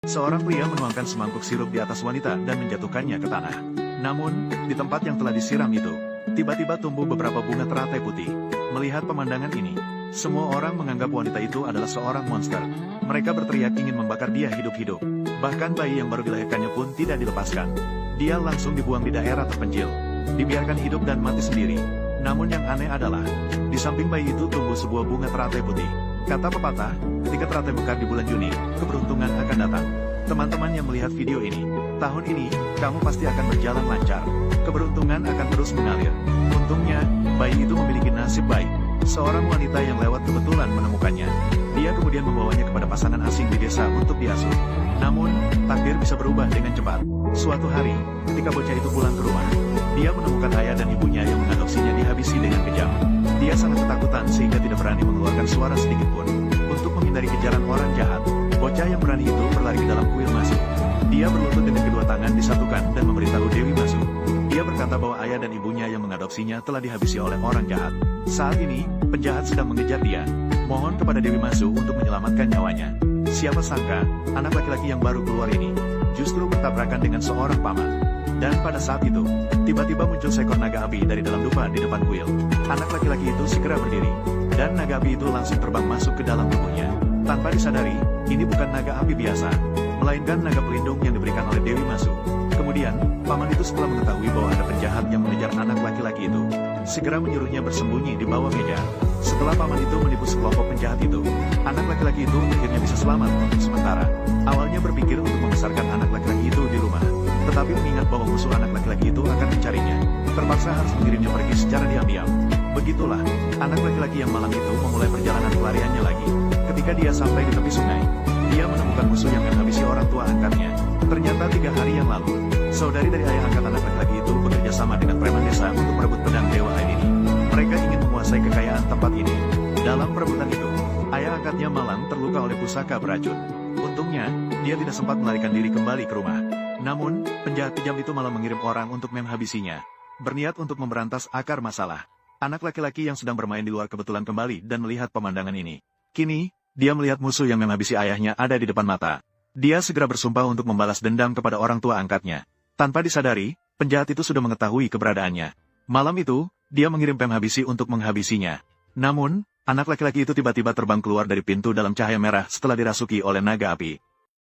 Seorang pria menuangkan semangkuk sirup di atas wanita dan menjatuhkannya ke tanah. Namun, di tempat yang telah disiram itu, tiba-tiba tumbuh beberapa bunga teratai putih. Melihat pemandangan ini, semua orang menganggap wanita itu adalah seorang monster. Mereka berteriak ingin membakar dia hidup-hidup. Bahkan bayi yang baru dilahirkannya pun tidak dilepaskan. Dia langsung dibuang di daerah terpencil. Dibiarkan hidup dan mati sendiri. Namun yang aneh adalah, di samping bayi itu tumbuh sebuah bunga teratai putih. Kata pepatah, ketika teratai mekar di bulan Juni, keberuntungan akan datang. Teman-teman yang melihat video ini, tahun ini, kamu pasti akan berjalan lancar. Keberuntungan akan terus mengalir. Untungnya, bayi itu memiliki nasib baik. Seorang wanita yang lewat kebetulan menemukannya. Dia kemudian membawanya kepada pasangan asing di desa untuk diasuh. Namun, takdir bisa berubah dengan cepat. Suatu hari, ketika bocah itu pulang ke rumah, dia menemukan ayah dan ibunya yang mengadopsinya dihabisi dengan kejam. Dia sangat ketakutan sehingga tidak berani mengeluarkan suara sedikit pun. Untuk menghindari kejaran orang jahat, bocah yang berani itu berlari ke dalam kuil Masu. Dia berlutut dengan kedua tangan disatukan dan memberitahu Dewi Masu. Dia berkata bahwa ayah dan ibunya yang mengadopsinya telah dihabisi oleh orang jahat. Saat ini, penjahat sedang mengejar dia. Mohon kepada Dewi Masu untuk menyelamatkan nyawanya. Siapa sangka, anak laki-laki yang baru keluar ini, justru bertabrakan dengan seorang paman. Dan pada saat itu, tiba-tiba muncul seekor naga api dari dalam dupa di depan kuil. Anak laki-laki itu segera berdiri, dan naga api itu langsung terbang masuk ke dalam tubuhnya. Tanpa disadari, ini bukan naga api biasa, melainkan naga pelindung yang diberikan oleh Dewi Masu. Kemudian, paman itu setelah mengetahui bahwa ada penjahat yang mengejar anak laki-laki itu, segera menyuruhnya bersembunyi di bawah meja. Setelah paman itu menipu sekelompok penjahat itu, anak laki-laki itu akhirnya bisa selamat untuk sementara. Awalnya berpikir untuk membesarkan anak laki-laki itu di rumah, tetapi mengingat bahwa musuh anak laki-laki itu akan mencarinya, terpaksa harus mengirimnya pergi secara diam-diam. Begitulah, anak laki-laki yang malang itu memulai perjalanan pelariannya lagi. Ketika dia sampai di tepi sungai, dia menemukan musuh yang menghabisi orang tua angkatnya. Ternyata 3 hari yang lalu, saudari dari ayah angkat anak laki-laki itu bekerja sama dengan preman desa untuk merebut pedang Dewa Ain ini. Mereka ingin menguasai kekayaan tempat ini. Dalam perebutan itu, ayah angkatnya malang terluka oleh pusaka beracun. Untungnya, dia tidak sempat melarikan diri kembali ke rumah. Namun, penjahat kejam itu malah mengirim orang untuk menghabisinya. Berniat untuk memberantas akar masalah. Anak laki-laki yang sedang bermain di luar kebetulan kembali dan melihat pemandangan ini. Kini, dia melihat musuh yang menghabisi ayahnya ada di depan mata. Dia segera bersumpah untuk membalas dendam kepada orang tua angkatnya. Tanpa disadari, penjahat itu sudah mengetahui keberadaannya. Malam itu, dia mengirim penghabisi untuk menghabisinya. Namun, anak laki-laki itu tiba-tiba terbang keluar dari pintu dalam cahaya merah setelah dirasuki oleh naga api.